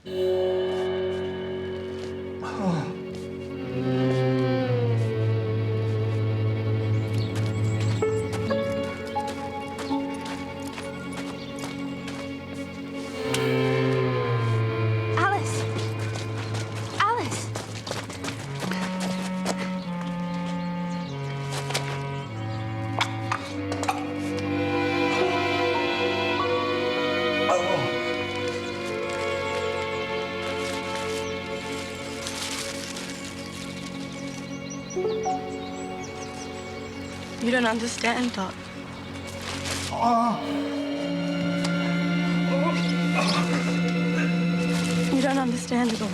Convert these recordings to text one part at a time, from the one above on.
Alice! Alice! You don't understand, Doc. You don't understand at all.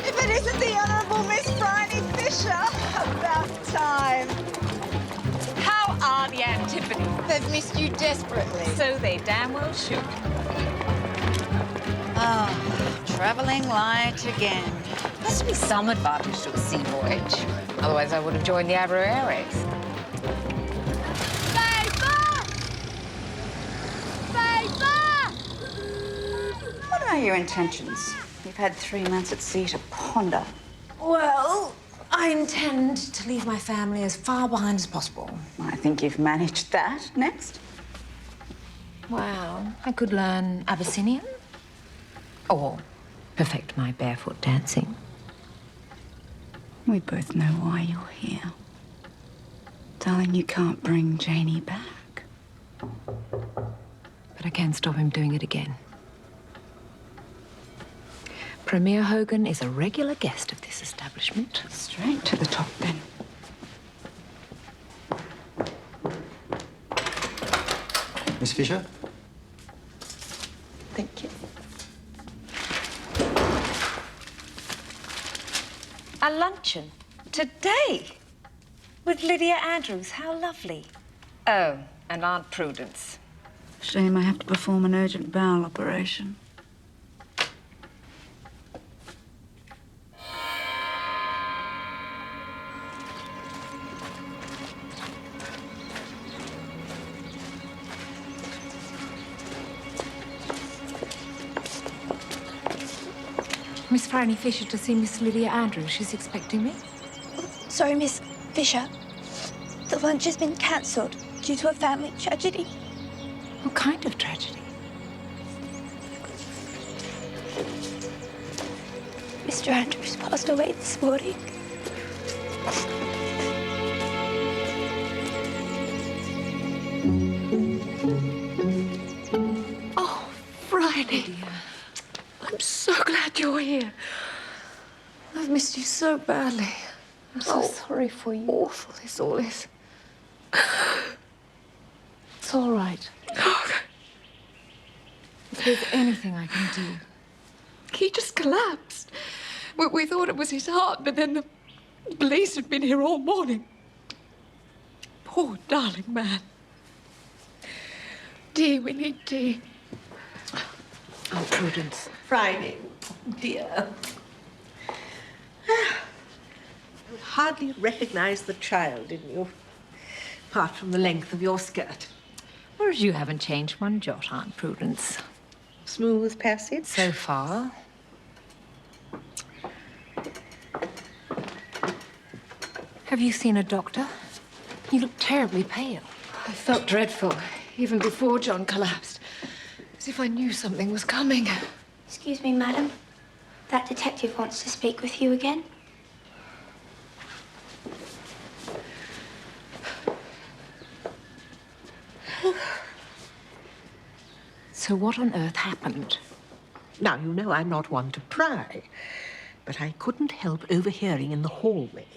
If it isn't the Honourable Miss Bryony Fisher, about time. How are the Antipodes? They've missed you desperately. So they damn well should. Ah, travelling light again. Must be some advantage to a sea voyage. Otherwise, I would have joined the Abra Airways. What are your intentions? You've had 3 months at sea to ponder. Well, I intend to leave my family as far behind as possible. I think you've managed that. Next. Well, I could learn Abyssinian. Or perfect my barefoot dancing. We both know why you're here. Darling, you can't bring Janie back. But I can stop him doing it again. Premier Hogan is a regular guest of this establishment. Straight to the top, then. Miss Fisher? Thank you. A luncheon today with Lydia Andrews. How lovely. Oh, and Aunt Prudence. Shame I have to perform an urgent bowel operation. Miss Franny Fisher to see Miss Lydia Andrews. She's expecting me. Sorry, Miss Fisher. The lunch has been cancelled due to a family tragedy. What kind of tragedy? Mr. Andrews passed away this morning. Oh, Friday. I'm so glad you're here. I've missed you so badly. I'm so sorry for you. Awful this all is. It's all right. If there's anything I can do. He just collapsed. We thought it was his heart, but then the police had been here all morning. Poor darling man. Tea, we need tea. Oh, Prudence. Friday, dear. hardly recognize the child in you, apart from the length of your skirt. Whereas you haven't changed one jot, Aunt Prudence. Smooth passage. So far. Have you seen a doctor? You look terribly pale. I felt dreadful, even before John collapsed. As if I knew something was coming. Excuse me, madam. That detective wants to speak with you again. So what on earth happened? Now, you know I'm not one to pry, but I couldn't help overhearing in the hallway.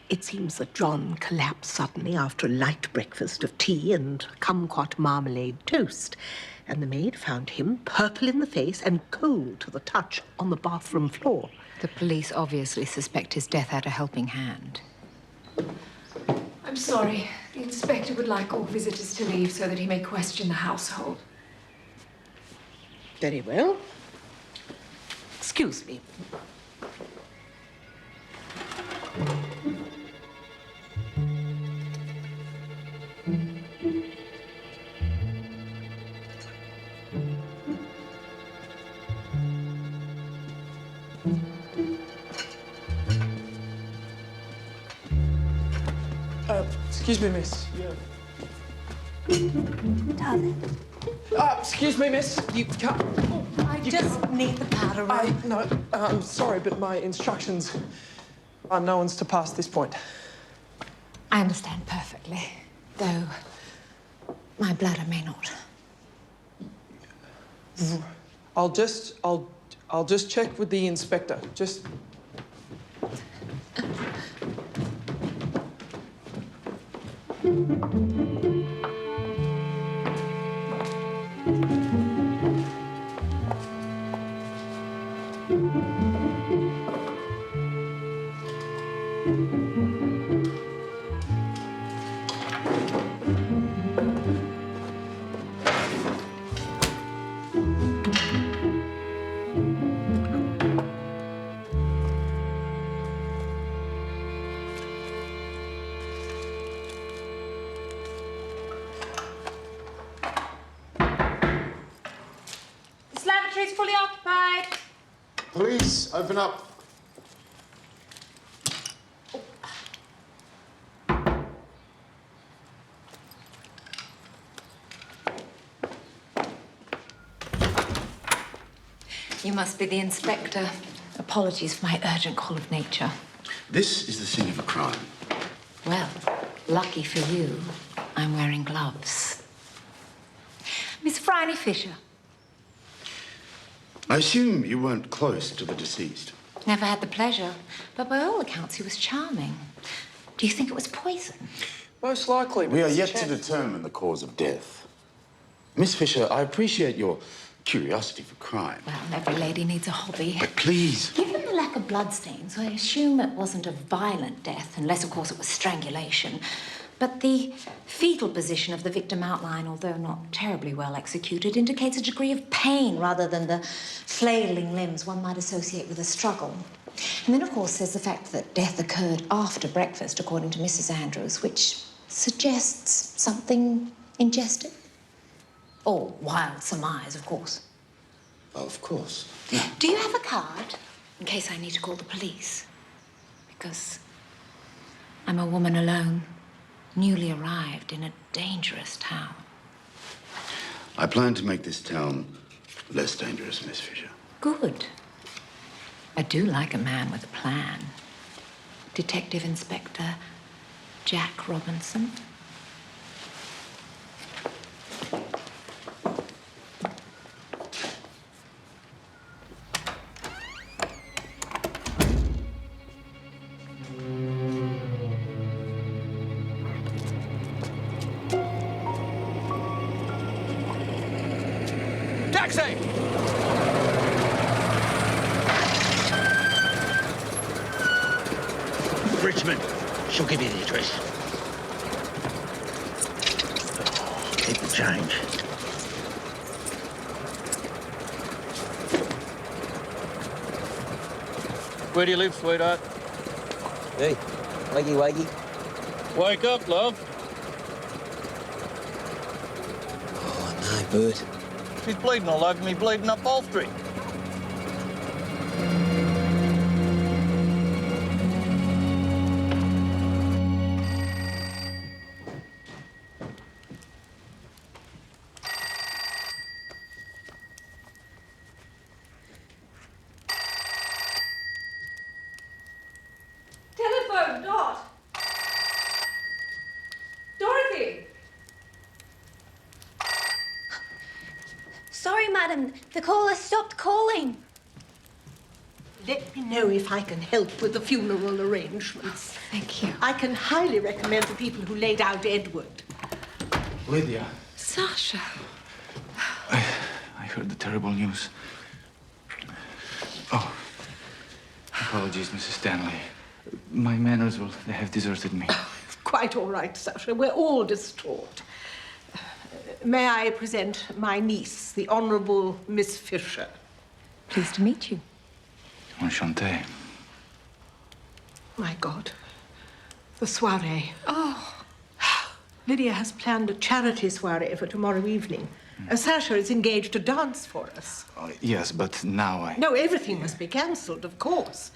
It seems that John collapsed suddenly after a light breakfast of tea and kumquat marmalade toast, and the maid found him purple in the face and cold to the touch on the bathroom floor. The police obviously suspect his death had a helping hand. I'm sorry. The inspector would like all visitors to leave so that he may question the household. Very well. Excuse me. Excuse me, miss. Darling. Excuse me, miss. You can't. I just need the powder room. No, I'm sorry, but my instructions are no one's to pass this point. I understand perfectly, though my bladder may not. I'll just check with the inspector. Just. This lavatory is fully occupied. Police, open up. You must be the inspector. Apologies for my urgent call of nature. This is the scene of a crime. Well, lucky for you, I'm wearing gloves. Miss Franny Fisher. I assume you weren't close to the deceased. Never had the pleasure, but by all accounts he was charming. Do you think it was poison? Most likely. We are Mr. yet to Chairman. determine the cause of death. Miss Fisher, I appreciate your curiosity for crime. Well, every lady needs a hobby. But please. Given the lack of bloodstains, I assume it wasn't a violent death, unless, of course, it was strangulation. But the fetal position of the victim outline, although not terribly well executed, indicates a degree of pain rather than the flailing limbs one might associate with a struggle. And then, of course, there's the fact that death occurred after breakfast, according to Mrs. Andrews, which suggests something ingested. Or wild surmise, of course. Of course. Do you have a card, in case I need to call the police? Because I'm a woman alone, newly arrived in a dangerous town. I plan to make this town less dangerous, Miss Fisher. Good. I do like a man with a plan. Detective Inspector Jack Robinson. Taxi! Richmond. She'll give you the address. Keep the change. Where do you live, sweetheart? Hey, wakey, wakey. Wake up, love. Oh, no, Bert. She's bleeding all over me, bleeding upholstery. Telephone, Dot! Dorothy! Sorry, madam. The caller stopped calling. Let me know if I can help with the funeral arrangements. Thank you. I can highly recommend the people who laid out Edward. Lydia, Sasha. I heard the terrible news. Oh, apologies, Mrs. Stanley. My manners they have deserted me. Quite all right, Sasha. We're all distraught. May I present my niece, the Honourable Miss Fisher? Pleased to meet you. Enchanté. My God. The soiree. Oh. Lydia has planned a charity soiree for tomorrow evening. Sasha is engaged to dance for us. Yes, but now I... No, everything must be cancelled, of course.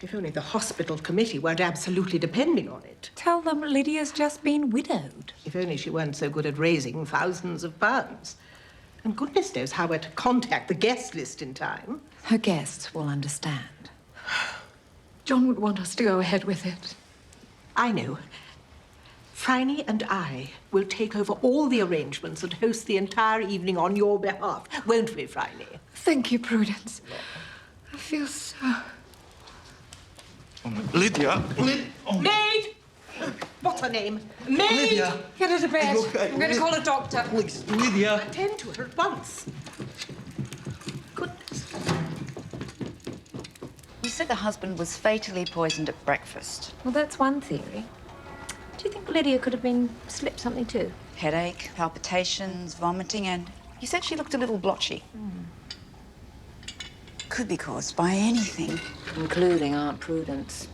If only the hospital committee weren't absolutely depending on it. Tell them Lydia's just been widowed. If only she weren't so good at raising thousands of pounds. And goodness knows how we're to contact the guest list in time. Her guests will understand. John would want us to go ahead with it. I know. Franny and I will take over all the arrangements and host the entire evening on your behalf. Won't we, Franny? Thank you, Prudence. I feel so... Oh, Lydia! Oh. Maid! What's her name? Maid! Lydia! Get her to bed. okay? I'm going to call a doctor. Please, Lydia! Attend to her at once. Goodness. You said the husband was fatally poisoned at breakfast. Well, that's one theory. Do you think Lydia could have been slipped something too? Headache, palpitations, vomiting, and you said she looked a little blotchy. Could be caused by anything. Including Aunt Prudence.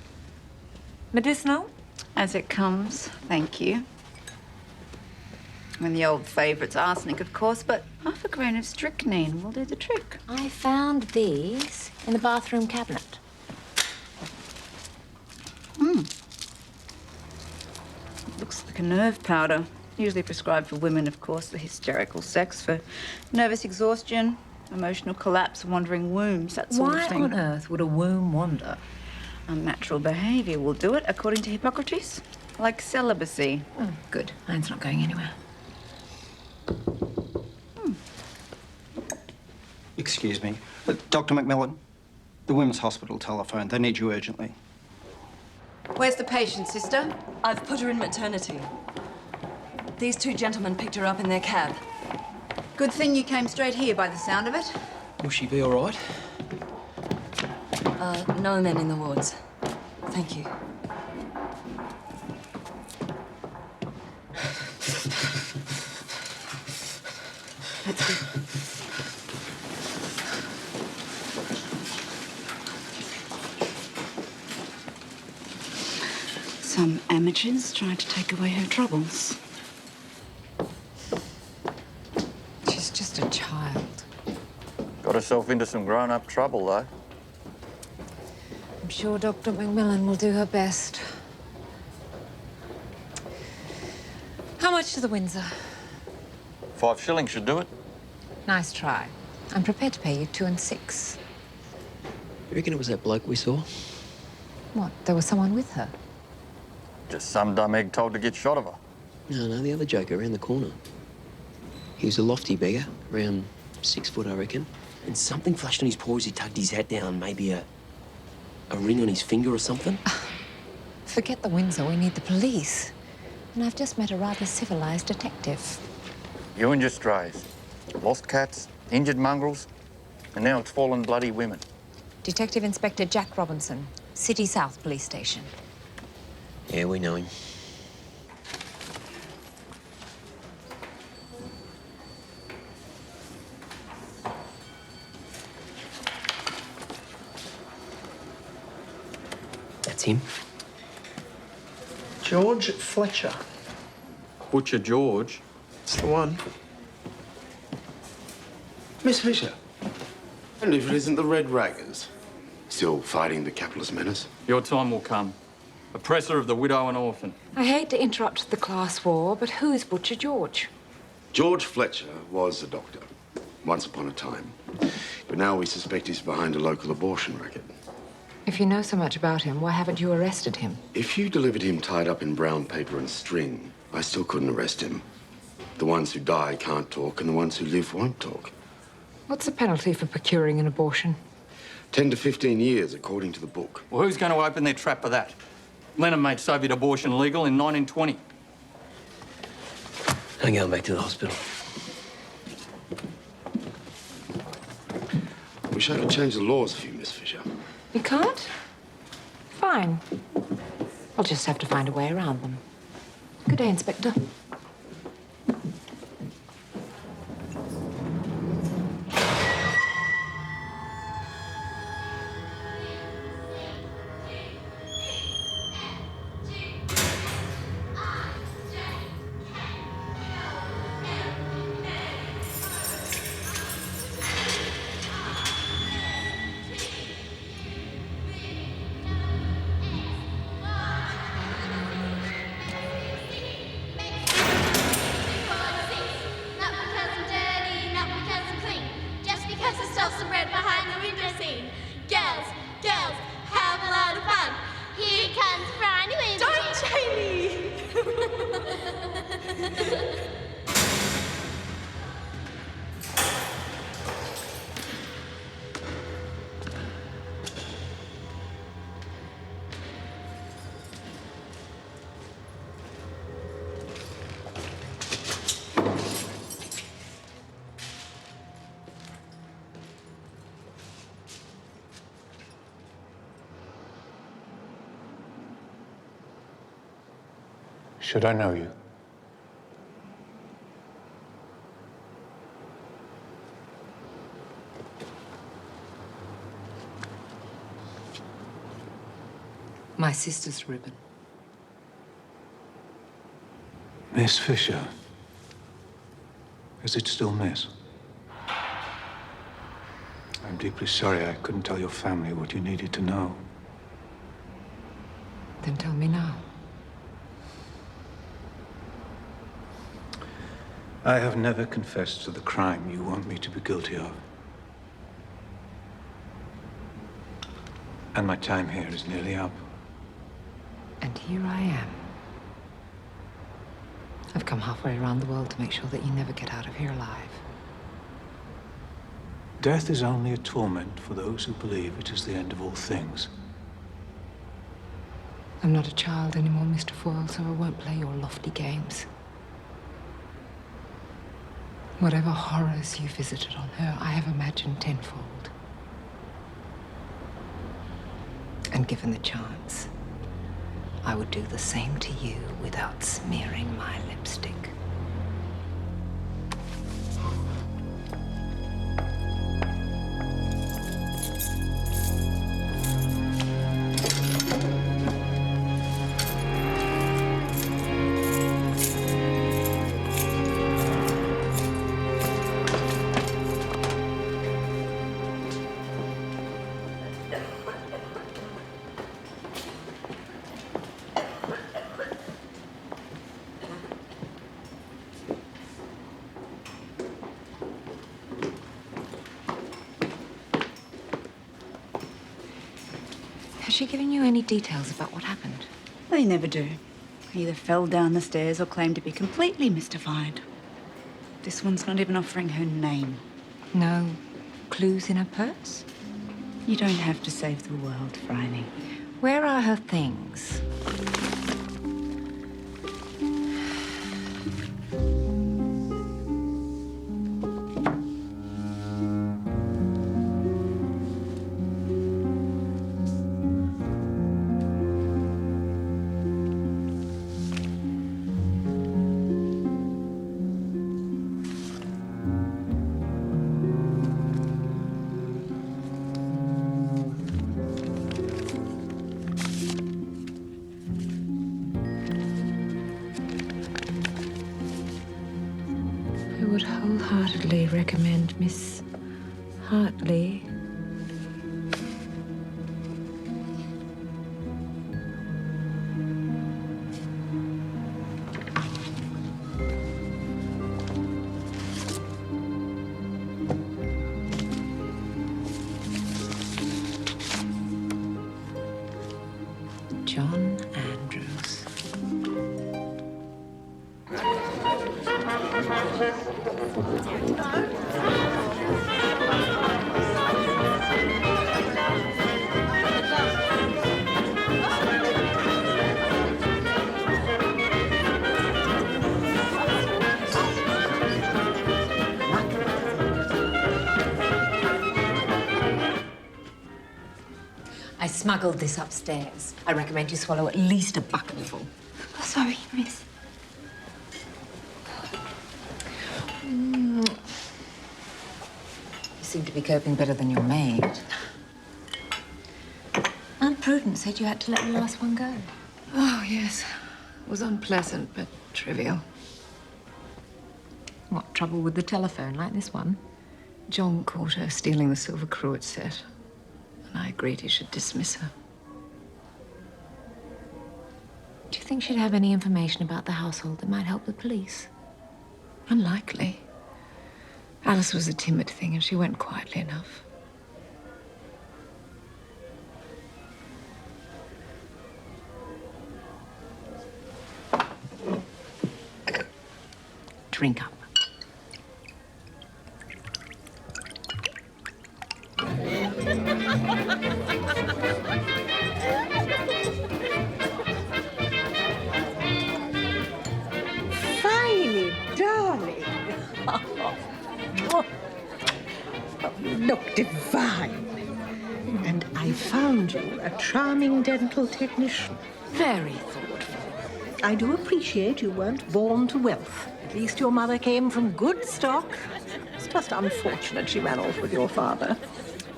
Medicinal? As it comes, thank you. And the old favourite's arsenic, of course, but half a grain of strychnine will do the trick. I found these in the bathroom cabinet. Looks like a nerve powder. Usually prescribed for women, of course, for hysterical sex, for nervous exhaustion, emotional collapse, wandering wombs, that sort Why of thing. on earth would a womb wander? Unnatural behaviour will do it, according to Hippocrates. Like celibacy. Oh, good. Mine's not going anywhere. Excuse me. Dr. McMillan, the Women's Hospital telephone. They need you urgently. Where's the patient, sister? I've put her in maternity. These two gentlemen picked her up in their cab. Good thing you came straight here by the sound of it. Will she be all right? No men in the wards. Thank you. That's good. Some amateurs trying to take away her troubles. She's just a child. Got herself into some grown-up trouble, though. I'm sure Dr. McMillan will do her best. How much to the Windsor? 5 shillings should do it. Nice try. I'm prepared to pay you 2 and 6. You reckon it was that bloke we saw? What? There was someone with her? Just some dumb egg told to get shot of her. No, the other joker around the corner. He was a lofty beggar, around 6 foot, I reckon. And something flashed on his paw as he tugged his hat down. Maybe a ring on his finger or something. Forget the Windsor. We need the police. And I've just met a rather civilized detective. You and your strays. Lost cats, injured mongrels, and now it's fallen bloody women. Detective Inspector Jack Robinson, City South Police Station. Yeah, we know him. That's him. George Fletcher. Butcher George. It's the one. Miss Fisher, and if it isn't the Red Raggers, still fighting the capitalist menace? Your time will come. Oppressor of the widow and orphan. I hate to interrupt the class war, but who's Butcher George? George Fletcher was a doctor, once upon a time. But now we suspect he's behind a local abortion racket. If you know so much about him, why haven't you arrested him? If you delivered him tied up in brown paper and string, I still couldn't arrest him. The ones who die can't talk, and the ones who live won't talk. What's the penalty for procuring an abortion? 10 to 15 years, according to the book. Well, who's going to open their trap for that? Lenin made Soviet abortion legal in 1920. I'm going back to the hospital. I wish I could change the laws for you, Miss Fisher. You can't? Fine. I'll just have to find a way around them. Good day, Inspector. Should I know you? My sister's ribbon. Miss Fisher. Is it still Miss? I'm deeply sorry I couldn't tell your family what you needed to know. Then tell me now. I have never confessed to the crime you want me to be guilty of. And my time here is nearly up. And here I am. I've come halfway around the world to make sure that you never get out of here alive. Death is only a torment for those who believe it is the end of all things. I'm not a child anymore, Mr. Foyle, so I won't play your lofty games. Whatever horrors you visited on her, I have imagined tenfold. And given the chance, I would do the same to you without smearing my lipstick. Has she given you any details about what happened? They never do. Either fell down the stairs or claimed to be completely mystified. This one's not even offering her name. No clues in her purse? You don't have to save the world, Phryne. Where are her things? respectfully recommend Miss Hartley. John Andrews. I smuggled this upstairs. I recommend you swallow at least a bucketful. Oh, sorry, miss. You seem to be coping better than your maid. Aunt Prudence said you had to let the last one go. Oh, yes. It was unpleasant, but trivial. What trouble with the telephone like this one? John caught her stealing the silver cruet set, and I agreed he should dismiss her. Do you think she'd have any information about the household that might help the police? Unlikely. Alice was a timid thing, and she went quietly enough. Drink up. Finey, darling. You look divine. And I found you a charming dental technician. Very thoughtful. I do appreciate you weren't born to wealth. At least your mother came from good stock. It's just unfortunate she ran off with your father.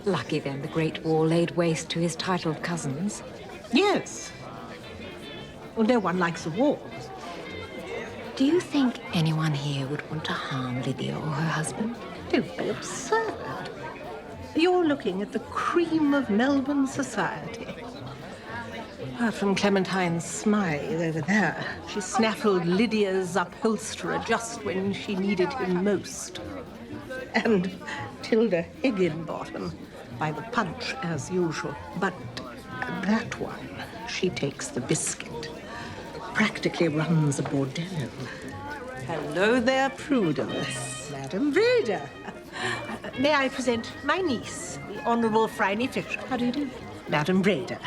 Lucky then the Great War laid waste to his titled cousins. Yes. Well, no one likes a war. Do you think anyone here would want to harm Lydia or her husband? Don't be absurd. You're looking at the cream of Melbourne society. Apart from Clementine Smythe over there, she snaffled Lydia's upholsterer just when she needed him most. And Tilda Higginbottom by the punch, as usual. But that one, she takes the biscuit. Practically runs a bordello. Hello there, Prudence. Madam Breda. May I present my niece, the Honourable Phryne Fisher. How do you do? Madam Breda.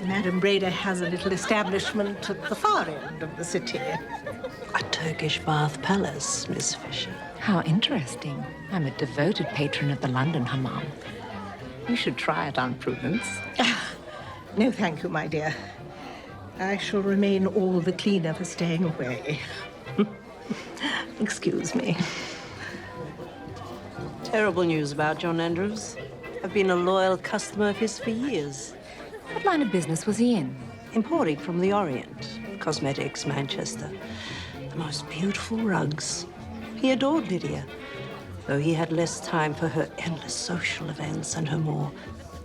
Madam Breda has a little establishment at the far end of the city. A Turkish bath palace, Miss Fisher. How interesting. I'm a devoted patron of the London hammam. You should try it, Aunt Prudence. No, thank you, my dear. I shall remain all the cleaner for staying away. Excuse me. Terrible news about John Andrews. I've been a loyal customer of his for years. What line of business was he in? Importing from the Orient. Cosmetics, Manchester. The most beautiful rugs. He adored Lydia, though he had less time for her endless social events and her more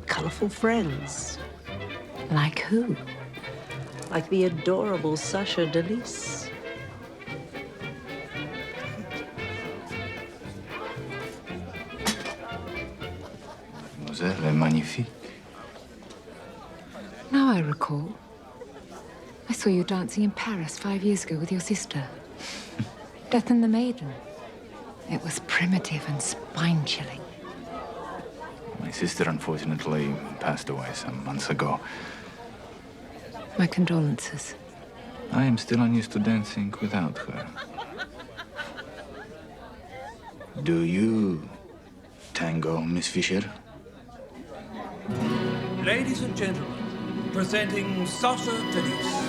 colourful friends. Like who? Like the adorable Sasha Delis. Mademoiselle est magnifique. Now I recall. I saw you dancing in Paris 5 years ago with your sister. Death and the Maiden. It was primitive and spine-chilling. My sister, unfortunately, passed away some months ago. My condolences. I am still unused to dancing without her. Do you tango, Miss Fisher? Ladies and gentlemen, presenting Sasha Delis.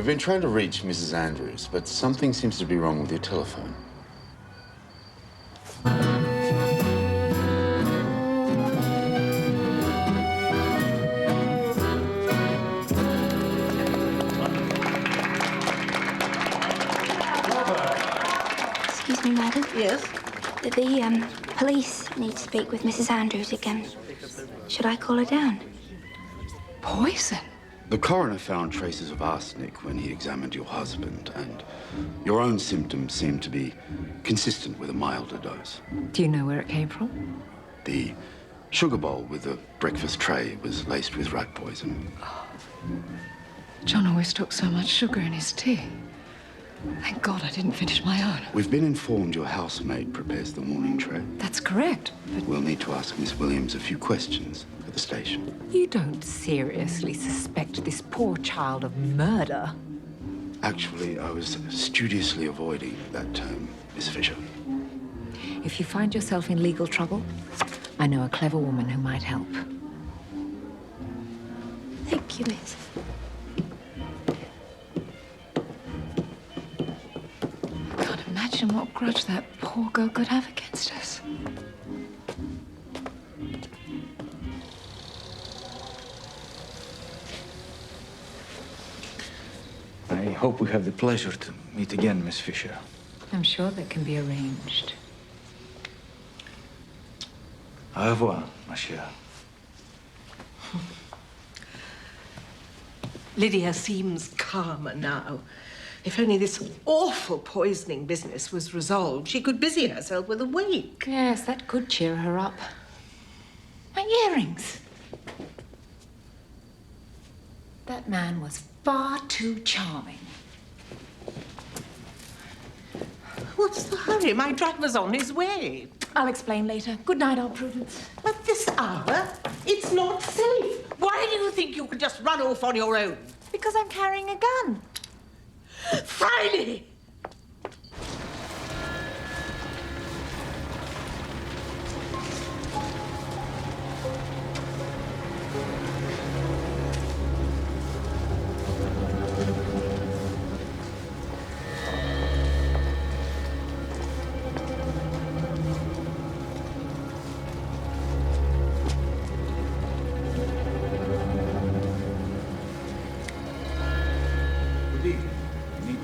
been trying to reach Mrs. Andrews, but something seems to be wrong with your telephone. Excuse me, madam. Yes? The police need to speak with Mrs. Andrews again. Should I call her down? Poison? The coroner found traces of arsenic when he examined your husband, and your own symptoms seem to be consistent with a milder dose. Do you know where it came from? The sugar bowl with the breakfast tray was laced with rat poison. John always took so much sugar in his tea. Thank God I didn't finish my own. We've been informed your housemaid prepares the morning tray. That's correct, but... We'll need to ask Miss Williams a few questions at the station. You don't seriously suspect this poor child of murder? Actually, I was studiously avoiding that term, Miss Fisher. If you find yourself in legal trouble, I know a clever woman who might help. Thank you, miss. Imagine what grudge that poor girl could have against us. I hope we have the pleasure to meet again, Miss Fisher. I'm sure that can be arranged. Au revoir, ma chère. Lydia seems calmer now. If only this awful poisoning business was resolved, she could busy herself with a wake. Yes, that could cheer her up. My earrings. That man was far too charming. What's the hurry? My driver's on his way. I'll explain later. Good night, Aunt Prudence. At this hour, it's not safe. Why do you think you could just run off on your own? Because I'm carrying a gun. Friday!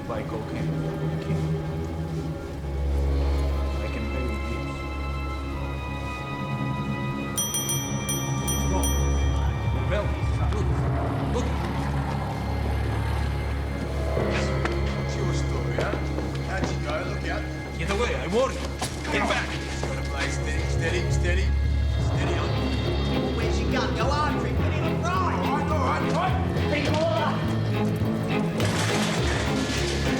Buy cocaine before the king. I can pay with gifts. Stop. Well, look. What's your story, huh? How'd you go? Look out. Get away, I warn you. Get back. Just gotta play steady, steady on. Where's your gun? Go after him. Put him right. All right. Take him all up. Come on.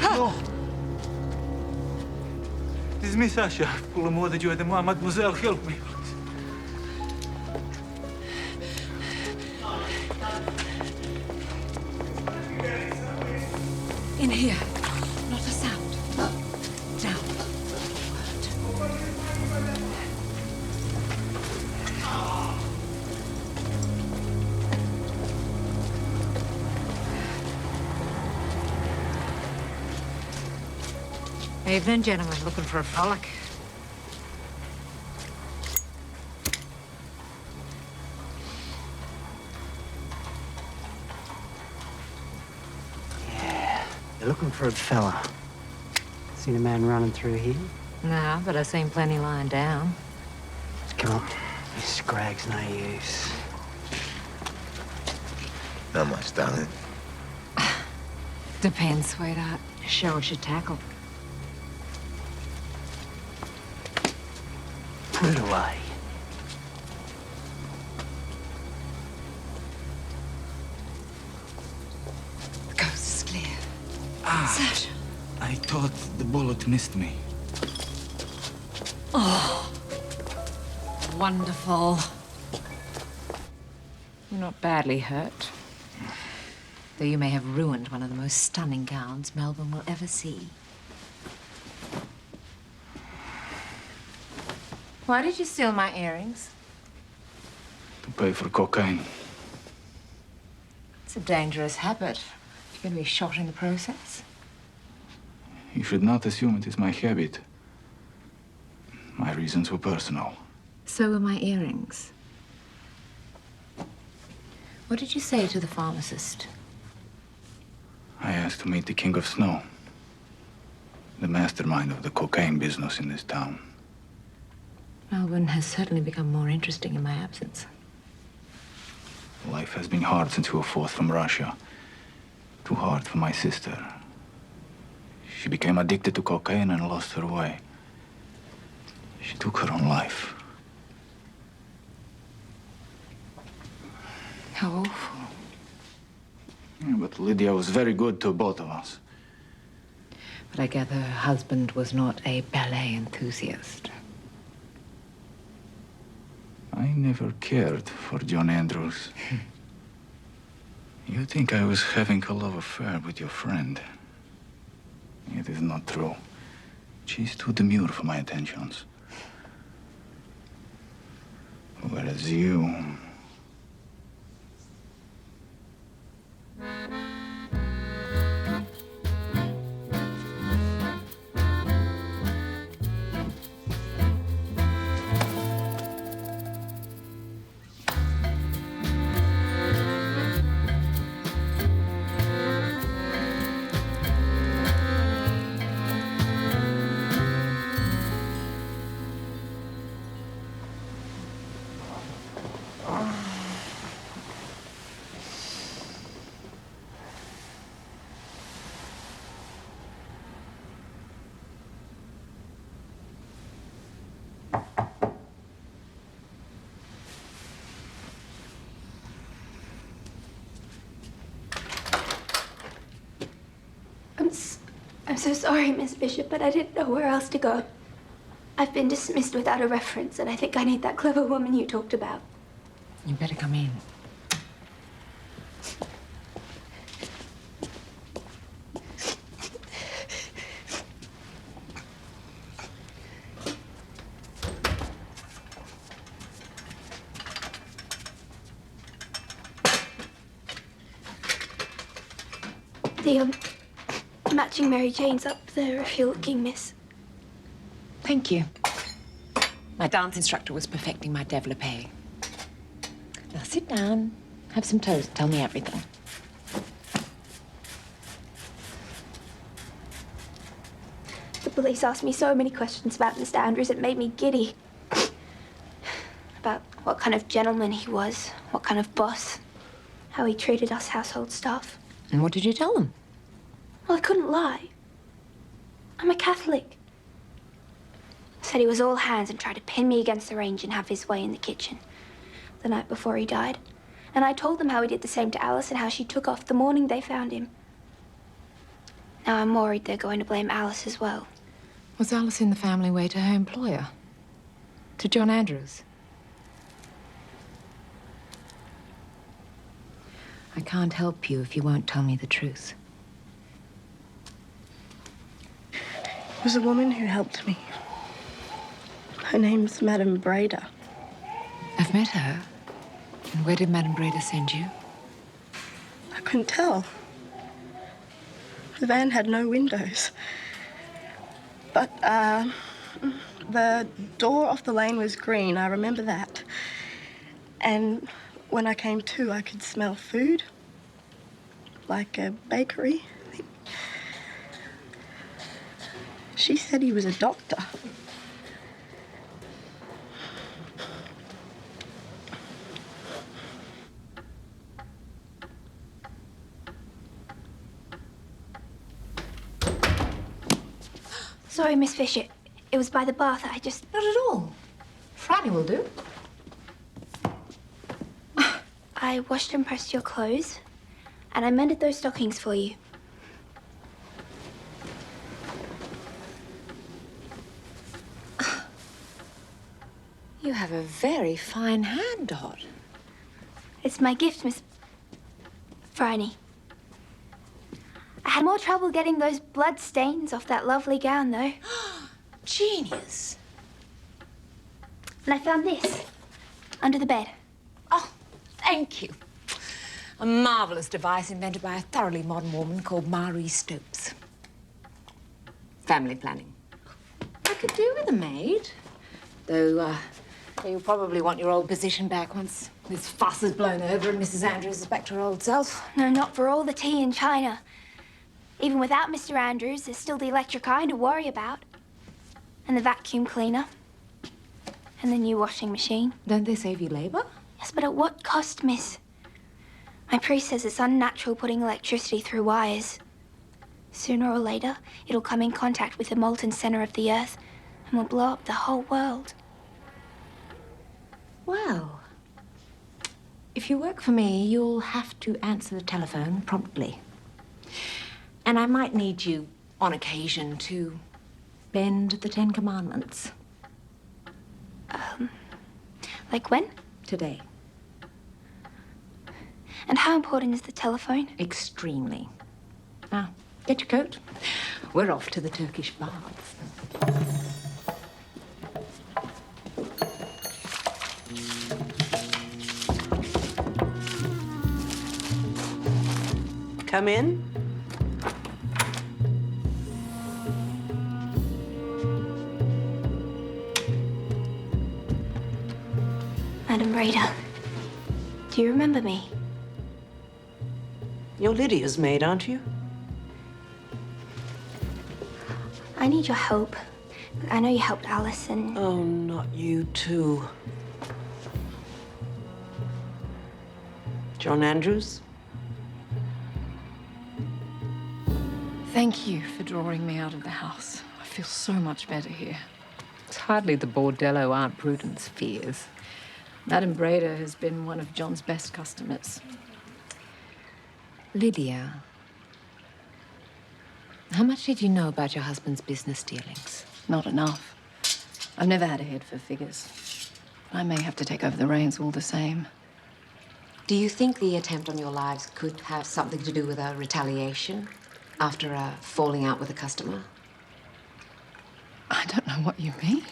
No. This is me, Sasha. Pull more than you had the mademoiselle. Help me, please. In here. Not a sound. Down. Evening, gentlemen. Looking for a frolic? You're looking for a fella. Seen a man running through here? No, but I've seen plenty lying down. Come on. This scrag's no use. Not much, darling. Depends, sweetheart. Show us your tackle. Put it away. The coast is clear. Sasha. I thought the bullet missed me. Oh. Wonderful. You're not badly hurt. Though you may have ruined one of the most stunning gowns Melbourne will ever see. Why did you steal my earrings? To pay for cocaine. It's a dangerous habit. You're going to be shot in the process. You should not assume it is my habit. My reasons were personal. So were my earrings. What did you say to the pharmacist? I asked to meet the King of Snow, the mastermind of the cocaine business in this town. Melbourne has certainly become more interesting in my absence. Life has been hard since we were forced from Russia. Too hard for my sister. She became addicted to cocaine and lost her way. She took her own life. How awful. Yeah, but Lydia was very good to both of us. But I gather her husband was not a ballet enthusiast. I never cared for John Andrews. You think I was having a love affair with your friend. It is not true. She's too demure for my attentions. Whereas you... I'm so sorry, Miss Bishop, but I didn't know where else to go. I've been dismissed without a reference, and I think I need that clever woman you talked about. You better come in. The, matching Mary Jane's up there if you're looking, miss. Thank you. My dance instructor was perfecting my développé. Now sit down, have some toast, tell me everything. The police asked me so many questions about Mr. Andrews, it made me giddy. About what kind of gentleman he was, what kind of boss, how he treated us household staff. And what did you tell them? Well, I couldn't lie. I'm a Catholic. Said he was all hands and tried to pin me against the range and have his way in the kitchen the night before he died. And I told them how he did the same to Alice and how she took off the morning they found him. Now I'm worried they're going to blame Alice as well. Was Alice in the family way to her employer? To John Andrews? I can't help you if you won't tell me the truth. It was a woman who helped me. Her name's Madame Breda. I've met her. And where did Madame Breda send you? I couldn't tell. The van had no windows. But, the door off the lane was green, I remember that. And when I came to, I could smell food. Like a bakery. She said he was a doctor. Sorry, Miss Fisher. It was by the bath. I just... Not at all. Franny will do. I washed and pressed your clothes, and I mended those stockings for you. You have a very fine hand, Dot. It's my gift, Miss Franny. I had more trouble getting those blood stains off that lovely gown, though. Genius. And I found this under the bed. Oh, thank you. A marvelous device invented by a thoroughly modern woman called Marie Stopes. Family planning. I could do with a maid. Though, you'll probably want your old position back once this fuss is blown over and Mrs. Andrews is back to her old self. No, not for all the tea in China. Even without Mr. Andrews, there's still the electric iron to worry about. And the vacuum cleaner. And the new washing machine. Don't they save you labor? Yes, but at what cost, miss? My priest says it's unnatural putting electricity through wires. Sooner or later, it'll come in contact with the molten center of the Earth and will blow up the whole world. Well, if you work for me, you'll have to answer the telephone promptly. And I might need you, on occasion, to bend the 10 Commandments. Like when? Today. And how important is the telephone? Extremely. Now, get your coat. We're off to the Turkish baths. Come in. Madam Breda, do you remember me? You're Lydia's maid, aren't you? I need your help. I know you helped Alice and... Oh, not you too. John Andrews? Thank you for drawing me out of the house. I feel so much better here. It's hardly the bordello Aunt Prudence fears. Madame Breda has been one of John's best customers. Lydia, how much did you know about your husband's business dealings? Not enough. I've never had a head for figures. I may have to take over the reins all the same. Do you think the attempt on your lives could have something to do with a retaliation after a falling out with a customer? I don't know what you mean.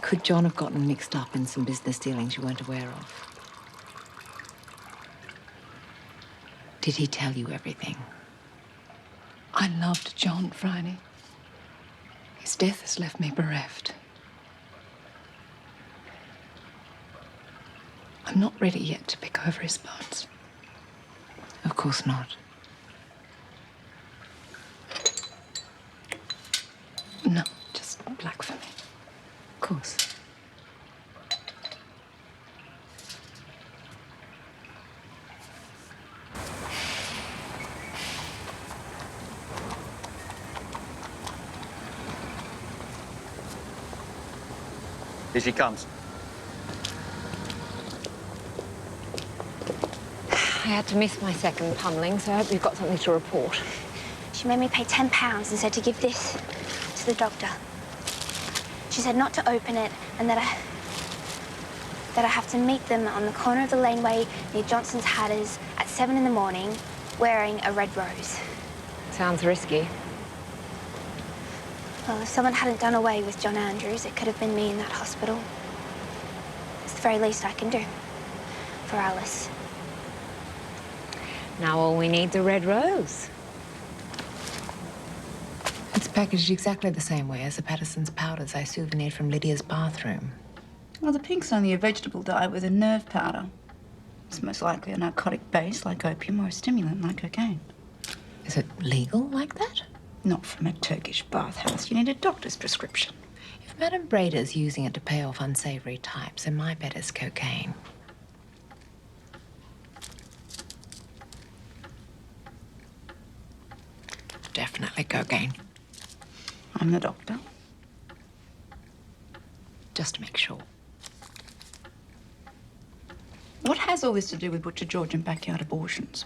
Could John have gotten mixed up in some business dealings you weren't aware of? Did he tell you everything? I loved John, Franny. His death has left me bereft. I'm not ready yet to pick over his bones. Of course not. No, just black for me. Of course. Here she comes. I had to miss my second pummeling, so I hope you've got something to report. She made me pay £10 and said to give this to the doctor. She said not to open it and that I have to meet them on the corner of the laneway near Johnson's Hatters at 7 in the morning wearing a red rose. Sounds risky. Well, if someone hadn't done away with John Andrews, it could have been me in that hospital. It's the very least I can do for Alice. Now all we need's a red rose. It's packaged exactly the same way as the Patterson's powders I souvenired from Lydia's bathroom. Well, the pink's only a vegetable dye with a nerve powder. It's most likely a narcotic base like opium or a stimulant like cocaine. Is it legal like that? Not from a Turkish bathhouse. You need a doctor's prescription. If Madame Breda's using it to pay off unsavory types, then my bet is cocaine. Definitely cocaine. I'm the doctor. Just to make sure. What has all this to do with Butcher George and backyard abortions?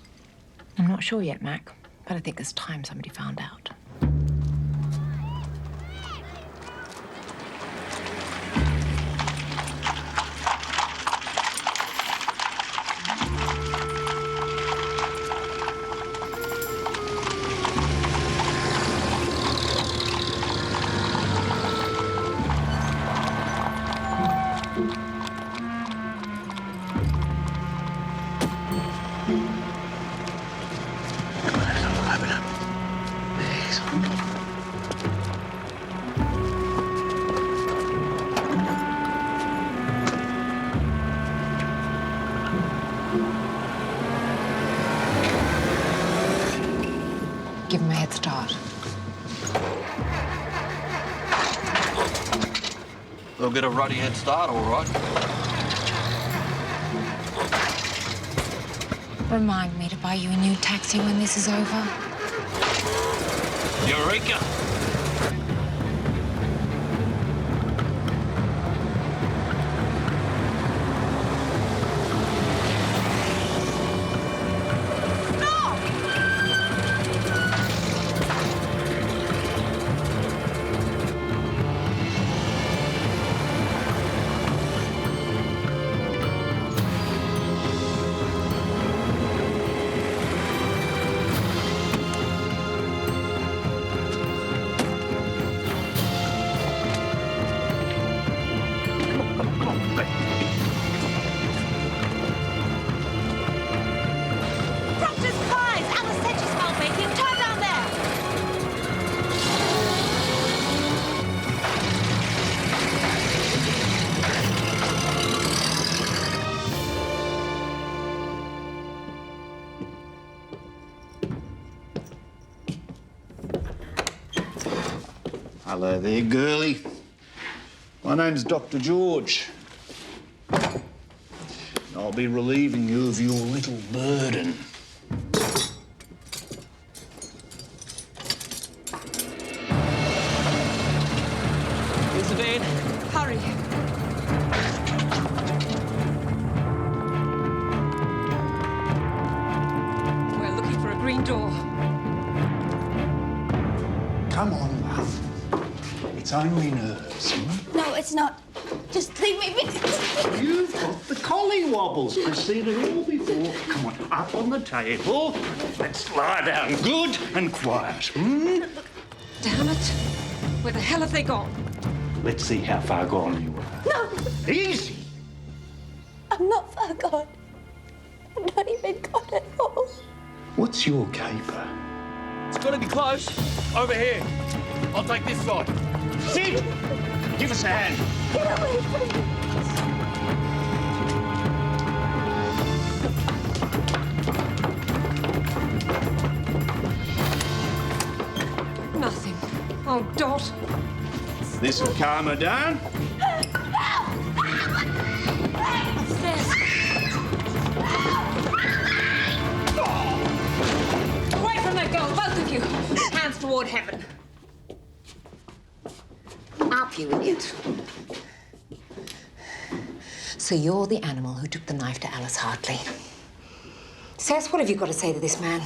I'm not sure yet, Mac, but I think it's time somebody found out. They'll get a ruddy head start, all right. Remind me to buy you a new taxi when this is over. Eureka! Proctor's pies! Alice said she smelled baking. Turn down there! Hello there, girlie. My name's Dr. George. I'll be relieving you of your little burden. Here's the van. Hurry. We're looking for a green door. Come on, love. It's only nerves. No, it's not. Just leave me be. You've got the collie wobbles. I've seen it all before. Come on, up on the table. Let's lie down good and quiet. Damn it. Where the hell have they gone? Let's see how far gone you are. No, Easy. I'm not far gone. I'm not even gone at all. What's your caper? It's got to be close. Over here. I'll take this side. Sid! Give us a hand. Get away from me. Nothing. Oh, Dot. This'll calm her down. Upstairs. Away from that girl, both of you. Hands toward heaven. Up, you idiot. So you're the animal who took the knife to Alice Hartley. Seth, what have you got to say to this man?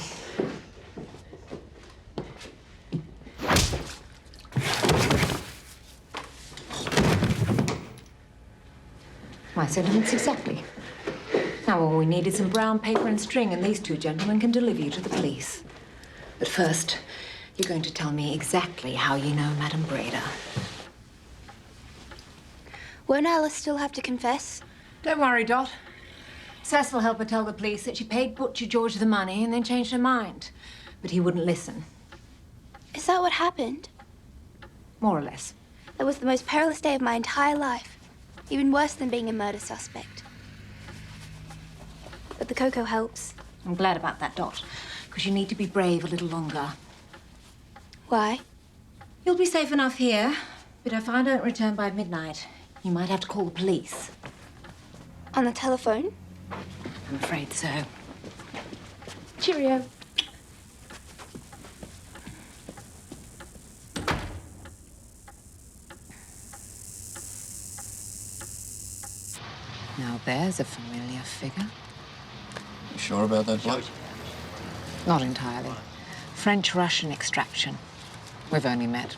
My sentiments exactly. Now all we need is some brown paper and string, and these two gentlemen can deliver you to the police. But first, you're going to tell me exactly how you know Madame Breda. Won't Alice still have to confess? Don't worry, Dot. Cecil will help her tell the police that she paid Butcher George the money and then changed her mind. But he wouldn't listen. Is that what happened? More or less. It was the most perilous day of my entire life. Even worse than being a murder suspect. But the cocoa helps. I'm glad about that, Dot, because you need to be brave a little longer. Why? You'll be safe enough here, but if I don't return by midnight, you might have to call the police. On the telephone? I'm afraid so. Cheerio. Now there's a familiar figure. You sure about that bloke? Not entirely. French-Russian extraction. We've only met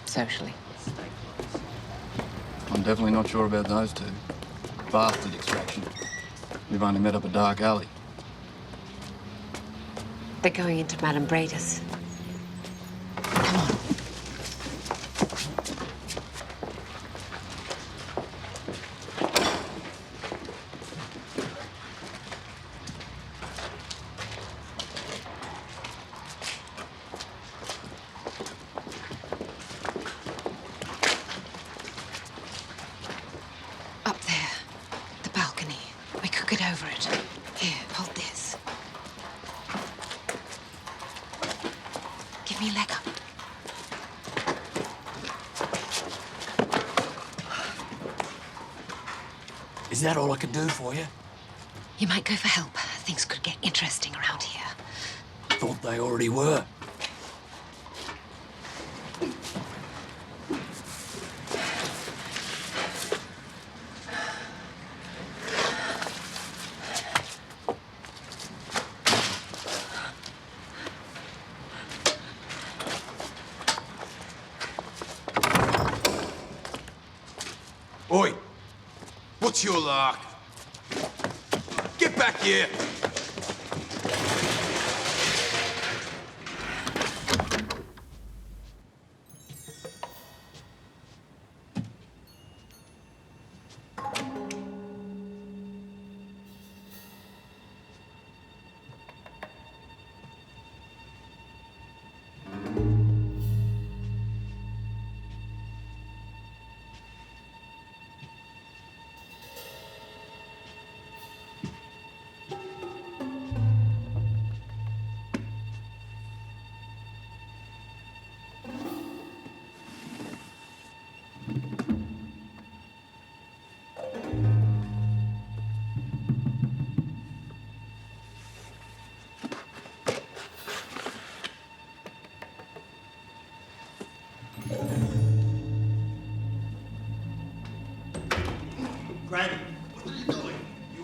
socially. I'm definitely not sure about those two. Bastard extraction. We've only met up a dark alley. They're going into Madame Breda's. Up there, the balcony. We could get over it. Here, hold this. Give me a leg up. Is that all I can do for you? You might go for help. Things could get interesting around here. Thought they already were. Oi! What's your lark? Get back here! Granny, what are you doing? You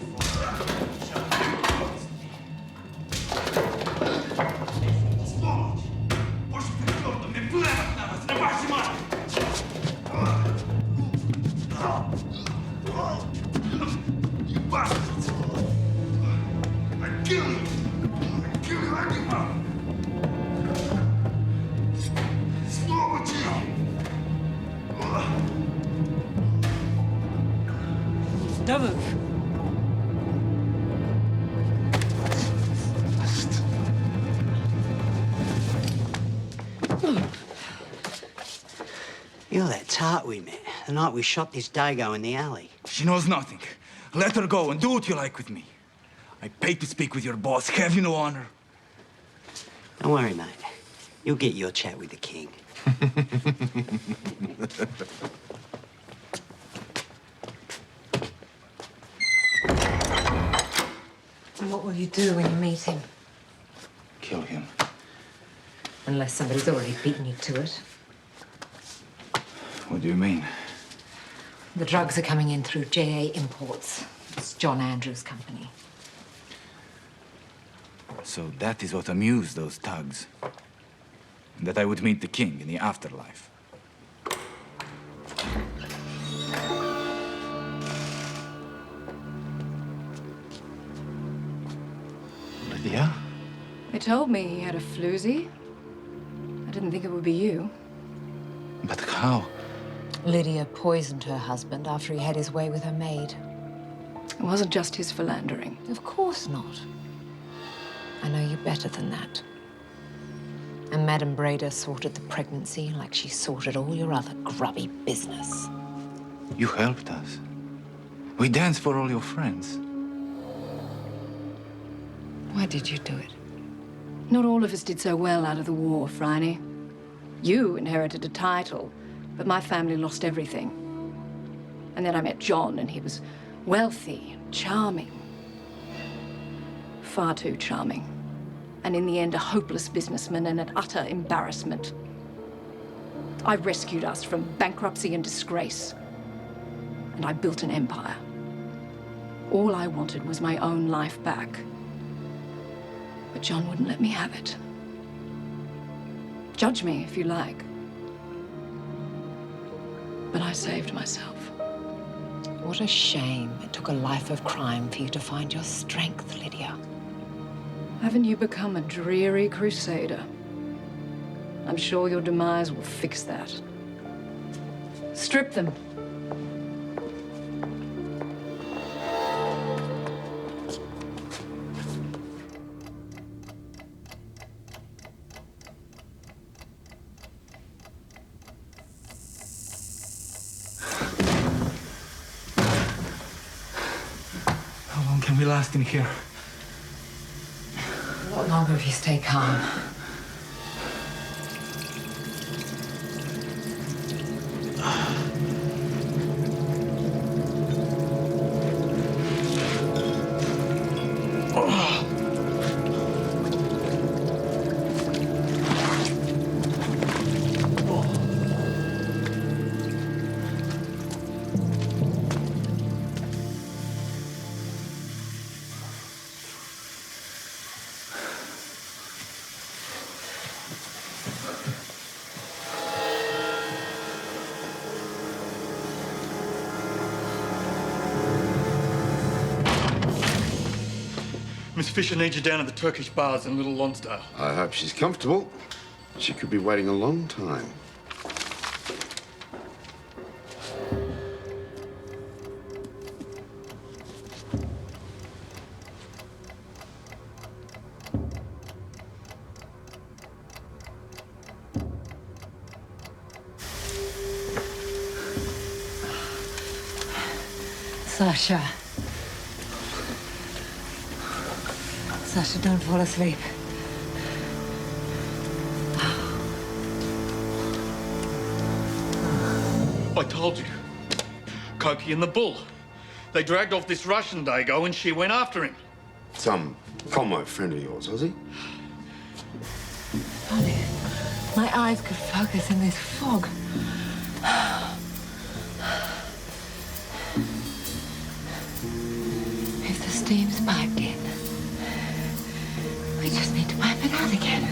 Сволочь! Больше придёт, мне плевать на вас, на ваши мать! You bastards! I kill you! I kill you anyhow! Сволочи! Don't move. You're that tart we met the night we shot this dago in the alley. She knows nothing. Let her go and do what you like with me. I paid to speak with your boss. Have you no honor? Don't worry, mate. You'll get your chat with the king. And what will you do when you meet him? Kill him. Unless somebody's already beaten you to it. What do you mean? The drugs are coming in through JA Imports. It's John Andrews' company. So that is what amused those thugs. That I would meet the king in the afterlife. Lydia? They told me he had a floozy. I didn't think it would be you. But how? Lydia poisoned her husband after he had his way with her maid. It wasn't just his philandering. Of course not. I know you better than that. And Madame Brader sorted the pregnancy like she sorted all your other grubby business. You helped us. We danced for all your friends. Why did you do it? Not all of us did so well out of the war, Phryne. You inherited a title, but my family lost everything. And then I met John, and he was wealthy, charming. Far too charming. And in the end, a hopeless businessman and an utter embarrassment. I rescued us from bankruptcy and disgrace. And I built an empire. All I wanted was my own life back. But John wouldn't let me have it. Judge me if you like. But I saved myself. What a shame it took a life of crime for you to find your strength, Lydia. Haven't you become a dreary crusader? I'm sure your demise will fix that. Strip them. How long can we last in here? A lot longer if you stay calm. Miss Fisher needs you down at the Turkish bars in Little Lonsdale. I hope she's comfortable. She could be waiting a long time. Sasha. Sasha, don't fall asleep. I told you. Cokie and the Bull. They dragged off this Russian Dago and she went after him. Some commo friend of yours, was he? My eyes could focus in this fog. If the steam's piped in, we just need to pipe it out again.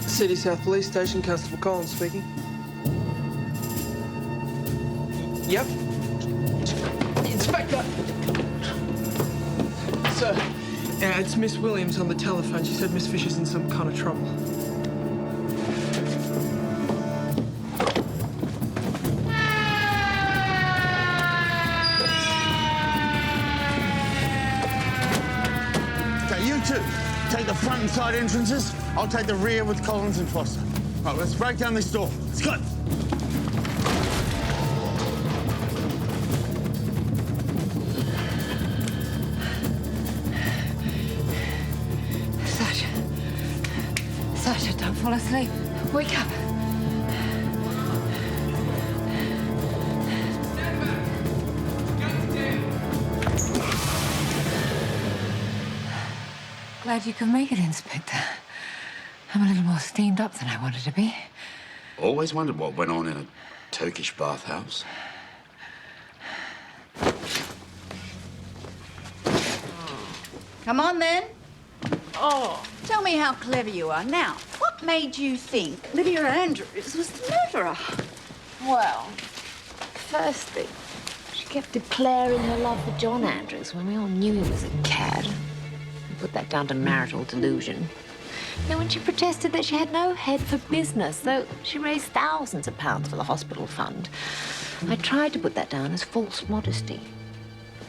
City South Police Station, Constable Collins speaking. Yep. Inspector! Sir, it's Miss Williams on the telephone. She said Miss Fisher's in some kind of trouble. Okay, you two, take the front and side entrances. I'll take the rear with Collins and Foster. Right, let's break down this door. Let's go. Sasha. Sasha, don't fall asleep. Wake up. Glad you could make it, Inspector. I'm a little more steamed up than I wanted to be. Always wondered what went on in a Turkish bathhouse. Come on, then. Oh, tell me how clever you are. Now, what made you think Lydia Andrews was the murderer? Well, firstly, she kept declaring her love for John Andrews when we all knew he was a cad. We put that down to marital delusion. Then when she protested that she had no head for business, though she raised thousands of pounds for the hospital fund, I tried to put that down as false modesty.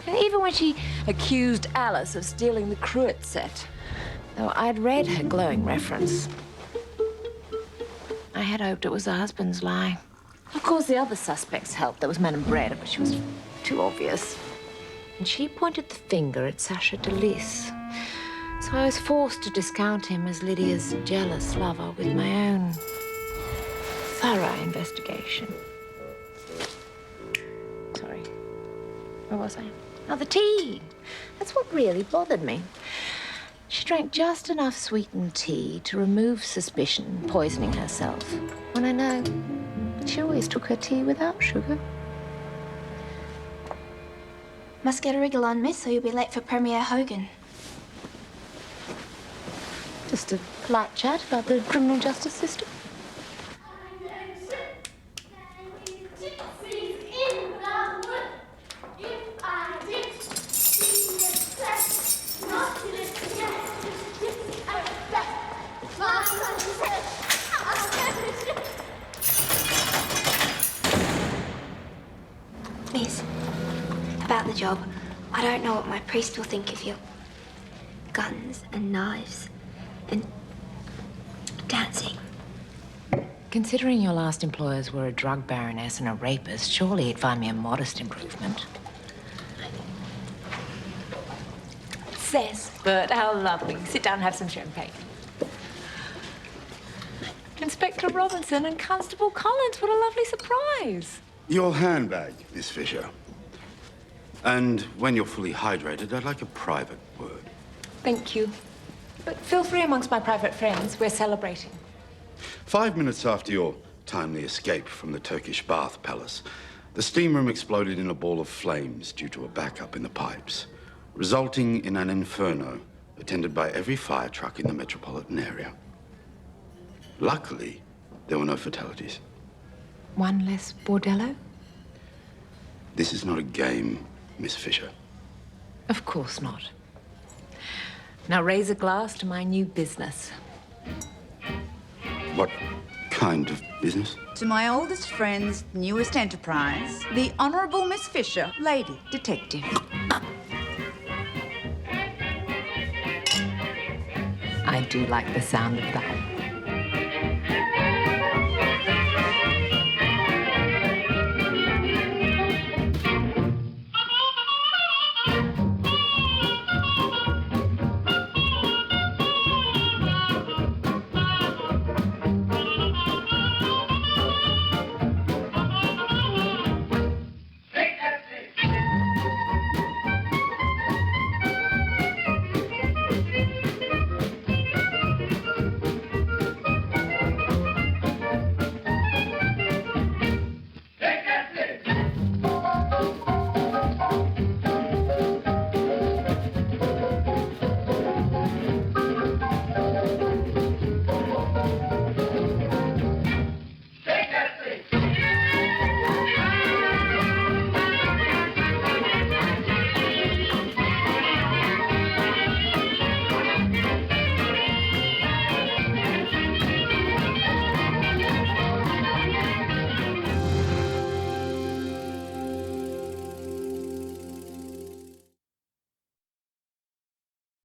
And even when she accused Alice of stealing the cruet set, though I'd read her glowing reference, I had hoped it was her husband's lie. Of course, the other suspects helped. There was Man and Bread, but she was too obvious. And she pointed the finger at Sasha DeLisse. So I was forced to discount him as Lydia's jealous lover with my own thorough investigation. Sorry, where was I? Oh, the tea. That's what really bothered me. She drank just enough sweetened tea to remove suspicion, poisoning herself, when I know she always took her tea without sugar. Must get a wriggle on, miss, or you'll be late for Premier Hogan. Just a polite chat about the criminal justice system. Miss, about the job. I don't know what my priest will think of you. Guns and knives and dancing. Considering your last employers were a drug baroness and a rapist, surely he'd find me a modest improvement. Cess, but how lovely. Sit down and have some champagne. Inspector Robinson and Constable Collins, what a lovely surprise. Your handbag, Miss Fisher. And when you're fully hydrated, I'd like a private word. Thank you. But feel free amongst my private friends. We're celebrating. 5 minutes after your timely escape from the Turkish bath palace, the steam room exploded in a ball of flames due to a backup in the pipes, resulting in an inferno attended by every fire truck in the metropolitan area. Luckily, there were no fatalities. One less bordello? This is not a game, Miss Fisher. Of course not. Now raise a glass to my new business. What kind of business? To my oldest friend's newest enterprise, the Honourable Miss Fisher, Lady Detective. I do like the sound of that.